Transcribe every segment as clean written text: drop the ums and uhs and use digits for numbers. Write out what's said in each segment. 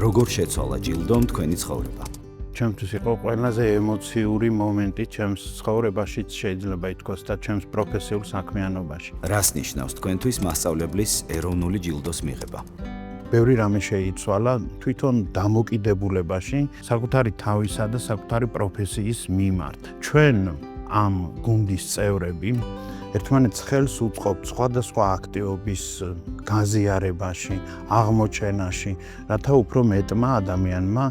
როგორ შეცვალა ჯილდომ თქვენი ცხოვრება? ჩემთვის იყო ყველაზე ემოციური მომენტი ჩემს ცხოვრებაშიც შეიძლება ითქვას და ჩემს პროფესიულ საქმიანობაში. რას ნიშნავს თქვენთვის მასწავლებლის ეროვნული ჯილდოს მიღება? ბევრი რამე შეიცვალა თვითონ დამოკიდებულებაში, საკუთარი თავისა და საკუთარი პროფესიის მიმართ. ჩვენ ამ გუნდის წევრები ერთმანეთს ხელს უწყობთ სხვადასხვა აქტივობის გაზიარებაში, აღმოჩენაში, რათა უფრო მეტმა ადამიანმა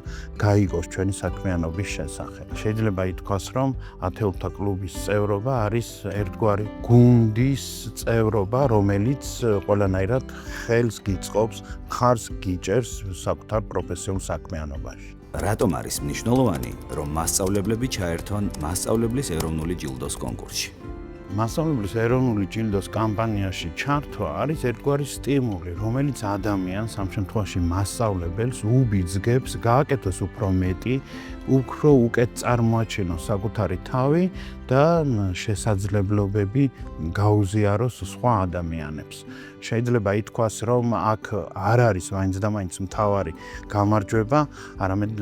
გაიგოს ჩვენი საქმიანობის შესახებ. შეიძლება ითქვას, რომ ათეულთა კლუბის წევრობა არის ერთგვარი გუნდის წევრობა, რომელიც ყველანაირად ხელს გიწყობს, მხარს გიჭერს საკუთარ პროფესიულ საქმიანობაში. რატომ არის მნიშვნელოვანი, რომ მასწავლებლები ჩაერთონ მასწავლებლის ეროვნული ჯილდოს კონკურსში? მასწავლებლის ეროვნული ჯილდოს კამპანიაში ჩართვა არის ერთგვარი სტიმული, რომელიც ადამიანს, ამ შემთხვევაში მასწავლებელს, უბიძგებს გააკეთოს უფრო მეტი, უფრო უკეთ წარმოაჩინოს საკუთარი თავი და შესაძლებლობები გაუზიაროს სხვა ადამიანებს. შეიძლება ითქვას, რომ აქ არ არის მაინც და მაინც მთავარი გამარჯვება, არამედ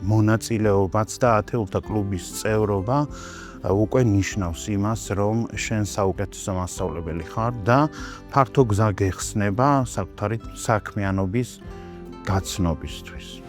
მონაწილეობაც და ათეულთა კლუბის წევრობა უკვე ნიშნავს იმას, რომ შენ საუკეთესო მასწავლებელი ხარ და ფართო გზა გეხსნება საკუთარი საქმიანობის გაცნობისთვის.